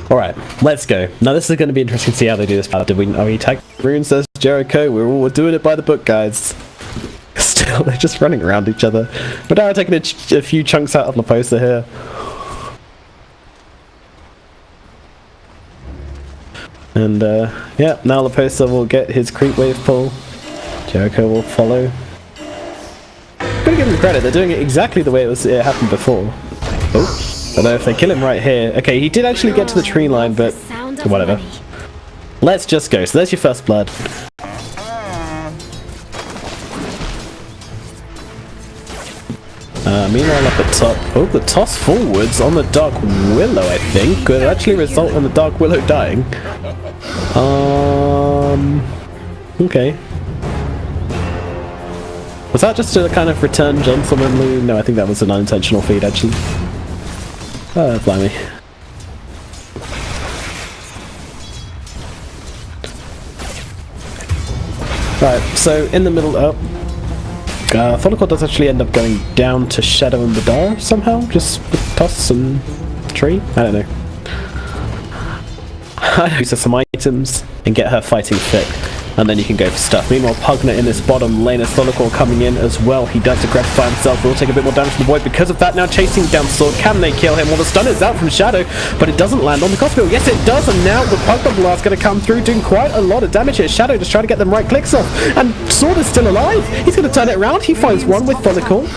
Alright, let's go. Now this is going to be interesting to see how they do this. Are we tag Rune says Jericho? We're doing it by the book, guys. Still, they're just running around each other. But now taking a few chunks out of Laposa here. And yeah, now Laposa will get his creep wave pull. Jericho will follow. I'm gonna give them credit, they're doing it exactly the way it happened before. Oh. I don't know if they kill him right here. Okay, he did actually get to the tree line, but whatever. Let's just go. So there's your first blood. Meanwhile up at top, oh, the toss forwards on the Dark Willow, I think, could actually result in the Dark Willow dying. Okay. Was that just a kind of return gentlemanly? No, I think that was an unintentional feed, actually. Oh, blimey. Right, so in the middle up, Follicle does actually end up going down to Shadow and Badar somehow, just with toss and tree? I don't know. I use some items and get her fighting fit, and then you can go for stuff. Meanwhile, Pugner in this bottom lane as Tholicore coming in as well. He does aggressify himself, will take a bit more damage from the void because of that. Now chasing down Sword, can they kill him? Well, the stun is out from Shadow, but it doesn't land on the Cosmill. Yes, it does, and now the Pugner Blast going to come through, doing quite a lot of damage here. Shadow just trying to get them right clicks off, and Sword is still alive. He's going to turn it around. He finds one with Tholicore.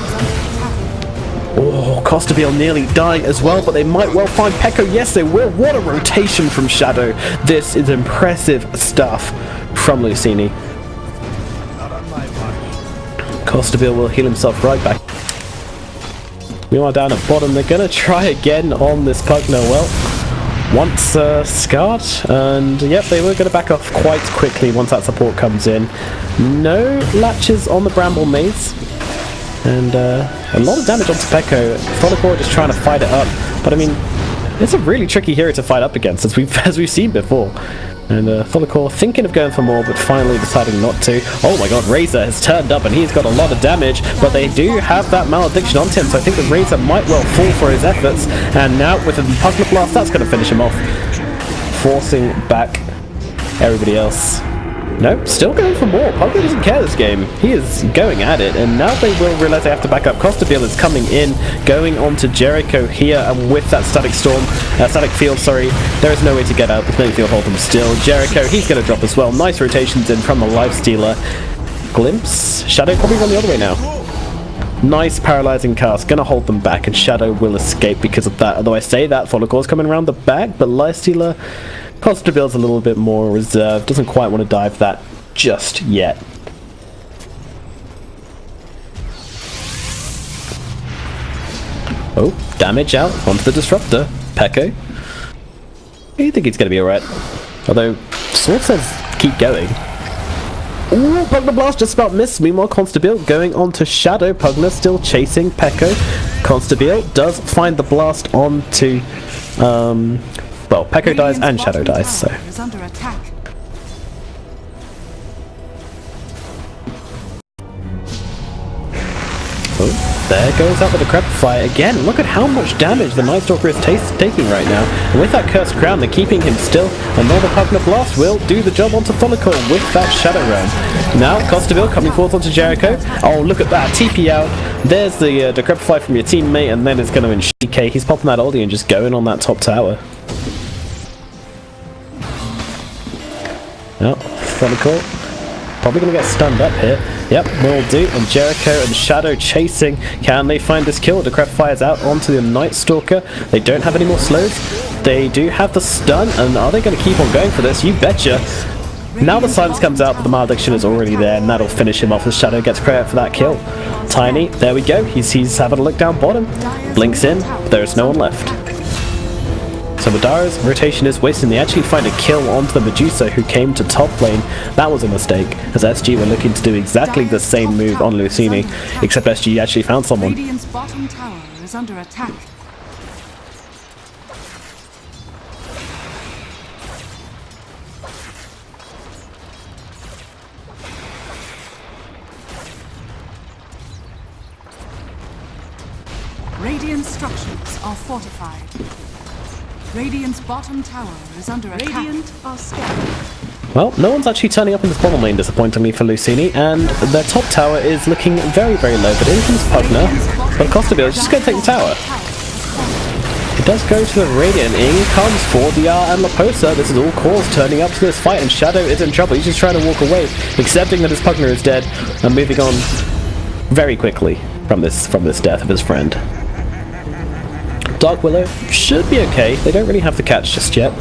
Oh, Costabile nearly dying as well, but they might well find Pekko. Yes, they will. What a rotation from Shadow. This is impressive stuff from Luccini. Costabile will heal himself right back. Meanwhile, down at bottom, they're going to try again on this Pugner. Well, once scarred, and yep, they were going to back off quite quickly once that support comes in. No latches on the Bramble Maze. And a lot of damage onto Pekko. Follicore just trying to fight it up, but I mean, it's a really tricky hero to fight up against, as we've seen before. And Follicore thinking of going for more, but finally deciding not to. Oh my god, Razor has turned up and he's got a lot of damage, but they do have that malediction on him, so I think the Razor might well fall for his efforts. And now with the Pugner Blast, that's going to finish him off, forcing back everybody else. Nope, still going for more. Pugner doesn't care this game. He is going at it, and now they will realize they have to back up. Costabile is coming in, going on to Jericho here, and with that static field, sorry, there is no way to get out. There's no field hold them still. Jericho, he's going to drop as well. Nice rotations in from the Lifestealer. Glimpse. Shadow probably run the other way now. Nice paralyzing cast, gonna hold them back, and Shadow will escape because of that. Although I say that, Follicore's coming around the back, but Lifestealer, Costabile's a little bit more reserved, doesn't quite want to dive that just yet. Oh, damage out onto the Disruptor. Pekko. I think he's going to be alright. Although, Sword says keep going. Ooh, Pugner Blast just about missed. Meanwhile, Constabile going on to Shadow. Pugner still chasing Pekko. Constabile does find the blast onto... well, Pekko dies and Shadow dies, so... Oh, there goes out the Decrepify again. Look at how much damage the Night Stalker is taking right now. And with that Cursed Crown, they're keeping him still. Another Pugner Blast will do the job onto Follicle with that Shadow Realm. Now, Costabile coming forward onto Jericho. Oh, look at that. TP out. There's the Decrepify from your teammate, and then it's going to enchant. He's popping that ulti and just going on that top tower. Now, Follicle probably going to get stunned up here. Yep, will do. And Jericho and Shadow chasing. Can they find this kill? Decrepify is out onto the Night Stalker. They don't have any more slows. They do have the stun, and are they going to keep on going for this? You betcha. Now the silence comes out, but the malediction is already there, and that'll finish him off as Shadow gets credit for that kill. Tiny, there we go. He's having a look down bottom. Blinks in, but there is no one left. So Madara's rotation is wasting. They actually find a kill onto the Medusa, who came to top lane. That was a mistake, as SG were looking to do exactly the same move on Luccini, except SG actually found someone. Radiant's bottom tower is under attack. Radiant structures are fortified. Radiant's bottom tower is under attack. Radiant are scanning. Well, no one's actually turning up in this bottom lane, disappointingly for Luccini, and their top tower is looking very, very low. But in comes Pugner, but Costabile is just going to take the tower. It does go to the Radiant. In comes 4DR and Laposa. This is all cause turning up to this fight, and Shadow is in trouble. He's just trying to walk away, accepting that his Pugner is dead, and moving on very quickly from this death of his friend. Dark Willow should be okay. They don't really have the catch just yet.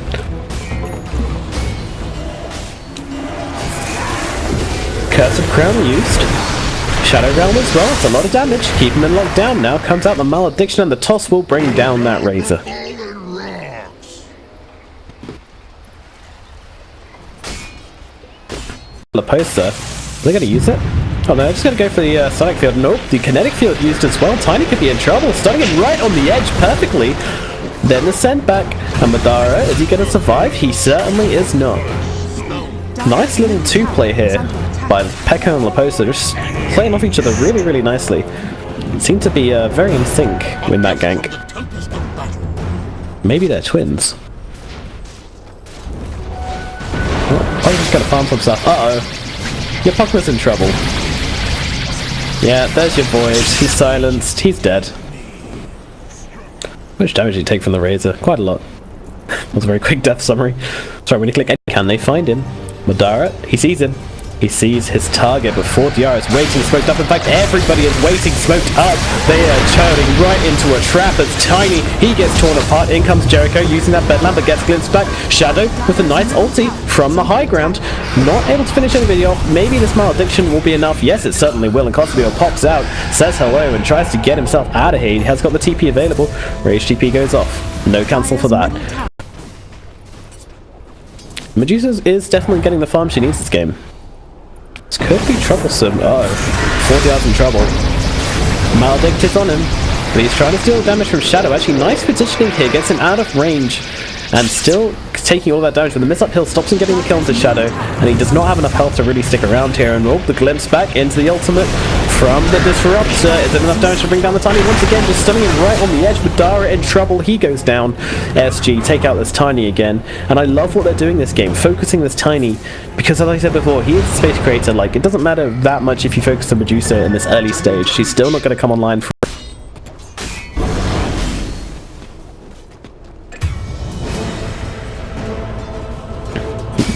Curse of Crown used. Shadow Realm as well. It's a lot of damage. Keep him in lockdown. Now comes out the Malediction, and the toss will bring down that Razor. Laposa. Are they going to use it? Oh no, they're just going to go for the Sonic Field. Nope, the Kinetic Field used as well. Tiny could be in trouble. Starting it right on the edge perfectly. Then the send back. And Madara, is he going to survive? He certainly is not. Nice little two-play here by Pekka and Laposa, just playing off each other really, really nicely. Seem to be very in sync with that gank. Maybe they're twins. Oh, he's just going to farm some stuff. Uh-oh. Your Pugner's in trouble. Yeah, there's your Void. He's silenced. He's dead. How much damage did he take from the Razor? Quite a lot. That was a very quick death summary. Sorry, when you click, can they find him? Madara, he sees him. He sees his target, but 4DR is waiting smoked up. In fact, everybody is waiting smoked up. They are turning right into a trap as Tiny, he gets torn apart. In comes Jericho using that bedlam, but gets glimpsed back. Shadow with a nice ulti from the high ground. Not able to finish any video. Maybe this Malediction will be enough. Yes, it certainly will. And Costabile pops out, says hello, and tries to get himself out of here. He has got the TP available. Rage TP goes off. No cancel for that. Medusa is definitely getting the farm she needs this game. This could be troublesome. Oh, 4DR's in trouble. Maledict is on him, but he's trying to steal damage from Shadow. Actually, nice positioning here, gets him out of range, and still taking all that damage. But the miss uphill stops him getting the kill into Shadow, and he does not have enough health to really stick around here. And the glimpse back into the ultimate from the Disruptor. Is it enough damage to bring down the Tiny? Once again, just stunning him right on the edge. Madara in trouble. He goes down. SG take out this Tiny again. And I love what they're doing this game, focusing this Tiny, because as I said before, he is a space creator. Like, it doesn't matter that much if you focus on Medusa in this early stage. She's still not going to come online for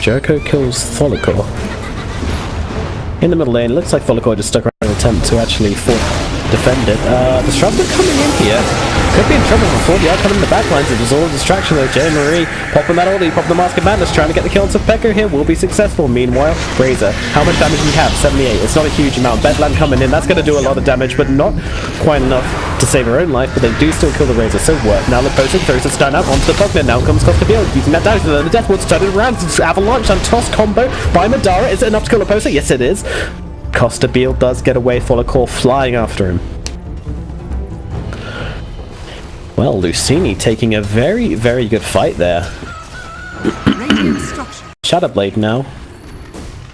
Jericho kills Tholicore. In the middle lane, looks like Tholicore just stuck around an attempt to actually defend it. Disruptor coming in here. Could be in trouble before the outcome in the backlines. It was all a distraction though. Jay Marie popping that ulti, popping the Mask of Madness, trying to get the kill into Pekka here. Will be successful. Meanwhile, Razor, how much damage do we have? 78. It's not a huge amount. Bedlam coming in. That's going to do a lot of damage, but not quite enough to save her own life. But they do still kill the Razor, so worth. Now Laposa throws a stun out onto the Pugner. Now comes Costabile using that damage. The Death Ward's turning around. It's Avalanche and toss combo by Madara. Is it enough to kill Laposa? Yes, it is. Costabile does get away. Tholicore flying after him. Well, Luccini taking a very, very good fight there. Shadowblade now.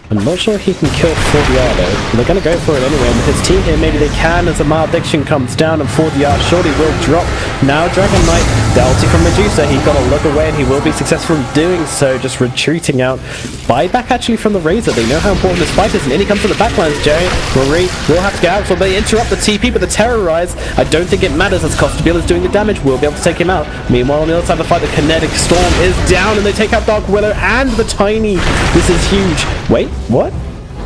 I'm not sure he can kill 4DR though. They're going to go for it anyway. And his team here, maybe they can as the Malediction comes down and 4DR surely will drop. Now Dragon Knight, the ulti from Medusa. He's got to look away and he will be successful in doing so. Just retreating out. Buyback actually from the Razor. They know how important this fight is. And in he comes to the backlines. Jerry, Marie will have to get out. So they interrupt the TP, but the Terrorize, I don't think it matters as Costabile is doing the damage. We'll be able to take him out. Meanwhile, on the other side of the fight, the Kinetic Storm is down and they take out Dark Willow and the Tiny. This is huge. Wait. What?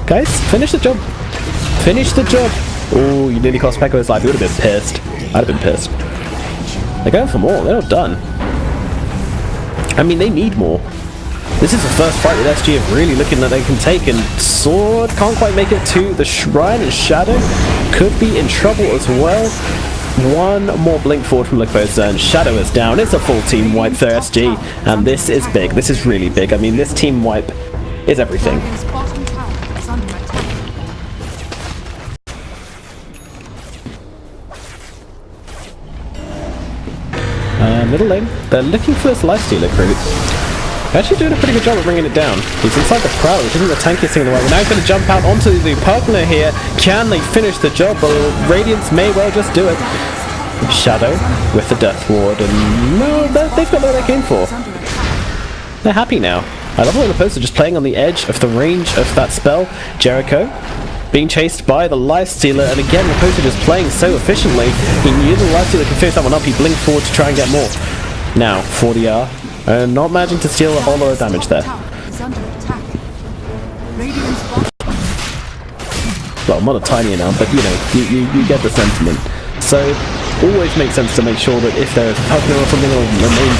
Guys, finish the job. Finish the job. Oh, you nearly cost Pekka his life. You would have been pissed. I'd have been pissed. They're going for more. They're not done. I mean, they need more. This is the first fight that SG are really looking that they can take, and Sword can't quite make it to the Shrine, and Shadow could be in trouble as well. One more blink forward from Laposa, and Shadow is down. It's a full team wipe for SG, and this is big. This is really big. I mean, this team wipe is everything. Middle lane, they're looking for this Lifestealer crew. They're actually doing a pretty good job of bringing it down. He's inside the Prowl, which isn't the tankiest thing in the world. Now he's going to jump out onto the Pugner here. Can they finish the job? Well, Radiance may well just do it. Shadow with the Death Ward, and no, they've got what they came for. They're happy now. I love how the opponents are just playing on the edge of the range of that spell. Jericho being chased by the Lifestealer, and again the opponent just playing so efficiently. He knew the Lifestealer could finish that one up, he blinked forward to try and get more. Now, 40R, not managing to steal a whole lot of damage there. Well, I'm not a tiny amount, but you know, you get the sentiment. So, always makes sense to make sure that if there is a Pugner or something, or a main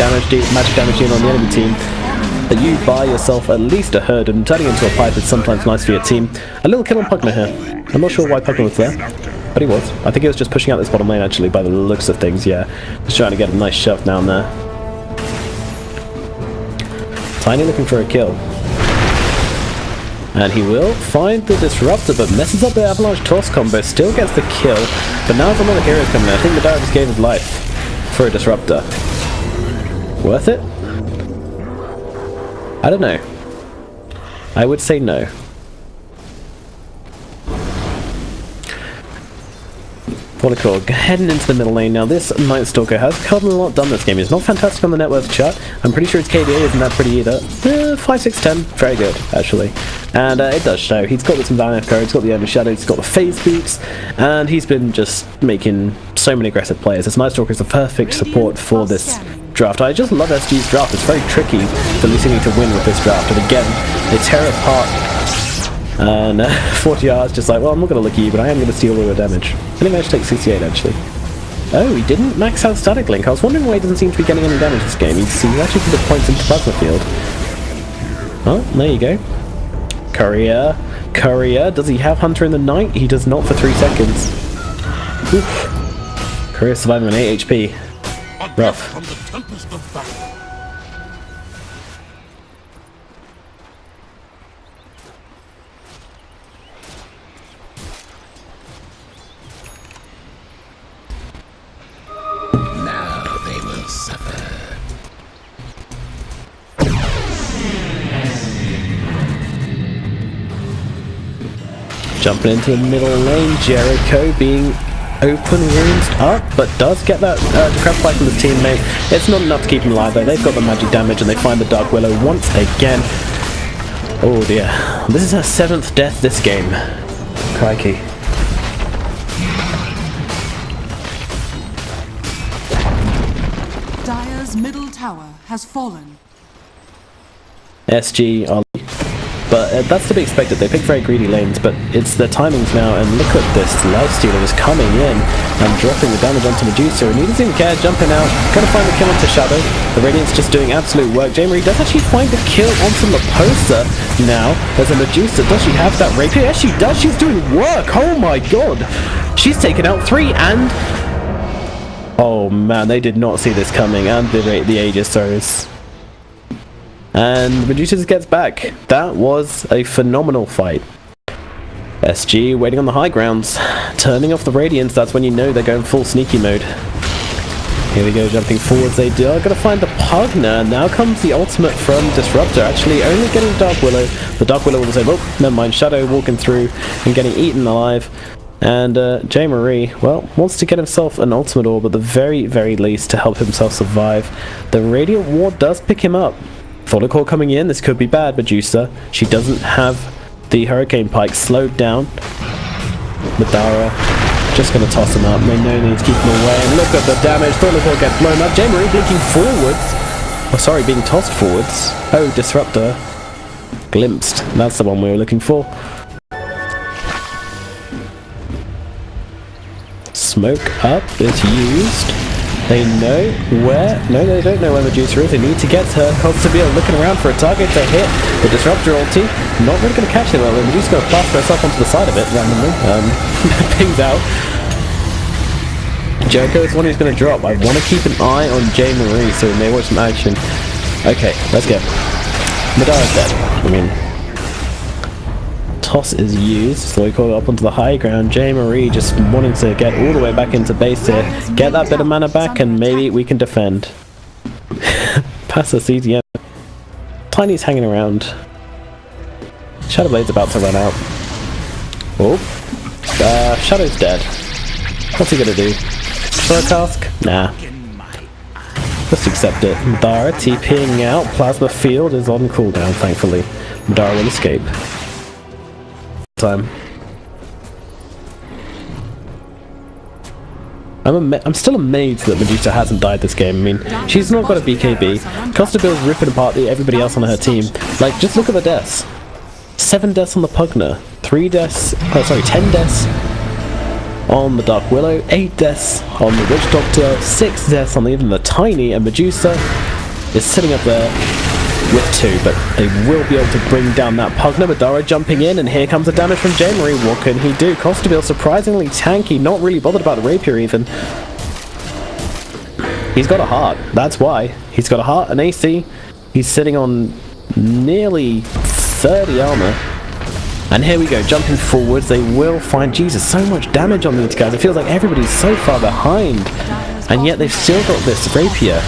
magic damage unit on the enemy team, that you buy yourself at least a herd, and turning into a pipe is sometimes nice for your team. A little kill on Pugner here. I'm not sure why Pugner was there, but he was. I think he was just pushing out this bottom lane actually, by the looks of things, yeah. Just trying to get a nice shove down there. Tiny looking for a kill. And he will find the Disruptor, but messes up the Avalanche Toss combo, still gets the kill, but now there's another hero coming in. I think the Madara just gave his life for a Disruptor. Worth it? I don't know. I would say no. Volleyball heading into the middle lane. Now this Night Stalker has come a lot done this game. He's not fantastic on the net worth chart. I'm pretty sure his KDA isn't that pretty either. 5, 6, 10. Very good, actually. And it does show. He's got some Dynamic Courage, he's got the Early Shadow, he's got the Phase Boots, and he's been just making so many aggressive players. This Night Stalker is the perfect support for this draft. I just love SG's draft. It's very tricky for Luccini to win with this draft. And again, they tear apart. And 40R is just like, well, I'm not going to look at you, but I am going to steal all your damage. And he managed to take 68 actually. Oh, he didn't max out Static Link. I was wondering why he doesn't seem to be getting any damage this game. He actually put the points into Plasma Field. Oh, there you go. Courier. Does he have Hunter in the Night? He does not for 3 seconds. Oof. Courier surviving on 8 HP. Rough. Jumping into the middle lane, Jericho being open runes up, but does get that crap fight from his teammate. It's not enough to keep him alive though. They've got the magic damage and they find the Dark Willow once again. Oh dear. This is her 7th death this game. Crikey. Dire's middle tower has fallen. SG are... But that's to be expected. They pick very greedy lanes, but it's their timings now, and look at this. Lifestealer is coming in and dropping the damage onto Medusa, and he doesn't even care, jumping out, gonna find the kill onto Shadow. The Radiant's just doing absolute work. J. Marie does actually find the kill onto Laposa now. There's a Medusa. Does she have that rapier? Yes, she does. She's doing work. Oh my god. She's taken out 3, and... oh man, they did not see this coming, and the Aegis throws. And Medusa gets back. That was a phenomenal fight. SG waiting on the high grounds, turning off the Radiance. That's when you know they're going full sneaky mode. Here we go, jumping forwards. They are going to find the Pugner. Now comes the ultimate from Disruptor, actually only getting Dark Willow. The Dark Willow will say, oh, never mind, Shadow walking through and getting eaten alive. And J. Marie, well, wants to get himself an ultimate orb at the very, very least to help himself survive. The Radiant Ward does pick him up. Follicle coming in, this could be bad, Medusa. She doesn't have the Hurricane Pike slowed down. Madara just going to toss him up. They know they need to keep him away. And look at the damage. Follicle gets blown up. J. Marie blinking forwards. Oh, sorry, being tossed forwards. Oh, Disruptor. Glimpsed. That's the one we were looking for. Smoke up is used. They know where... no, they don't know where Medusa is. They need to get her. Constantly looking around for a target to hit. The Disruptor ulti. Not really going to catch him. Medusa's going to plaster herself onto the side of it randomly. Pings out. Jericho is the one who's going to drop. I want to keep an eye on J. Marie so we may watch some action. Okay, let's go. Madara's dead. I mean... toss is used, so we call it up onto the high ground. J. Marie just wanting to get all the way back into base here, get that bit of mana back, and maybe we can defend. Pass the CDM. Tiny's hanging around. Shadowblade's about to run out. Oh. Shadow's dead. What's he gonna do? for a cask? Nah. Just accept it. Madara TPing out. Plasma field is on cooldown, thankfully. Madara will escape. Time. I'm still amazed that Medusa hasn't died this game. I mean, she's not got a BKB. Costabille's ripping apart everybody else on her team. Like, just look at the deaths. 7 deaths on the Pugna. 10 deaths on the Dark Willow, 8 deaths on the Witch Doctor, 6 deaths on even the Tiny, and Medusa is sitting up there with 2, but they will be able to bring down that Pugna. Madara jumping in, and here comes the damage from J-Marie. What can he do? Costabille surprisingly tanky, not really bothered about the Rapier even. He's got a heart, that's why. He's got a heart, an AC. He's sitting on nearly 30 armor. And here we go, jumping forwards, they will find, Jesus, so much damage on these guys. It feels like everybody's so far behind, and yet they've still got this Rapier.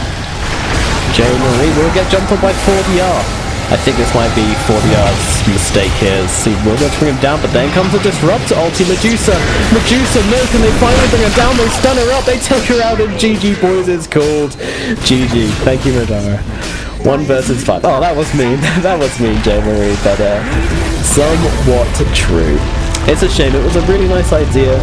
J-Marie will get jumped on by 4DR. I think this might be 4DR's mistake here. He will go to bring him down, but then comes a Disruptor ulti. Medusa, no, can they finally bring her down? They stun her up, they take her out, and GG, boys, it's called. GG, thank you, Madara. 1 versus 5. Oh, that was mean. That was mean, J-Marie, but somewhat true. It's a shame. It was a really nice idea.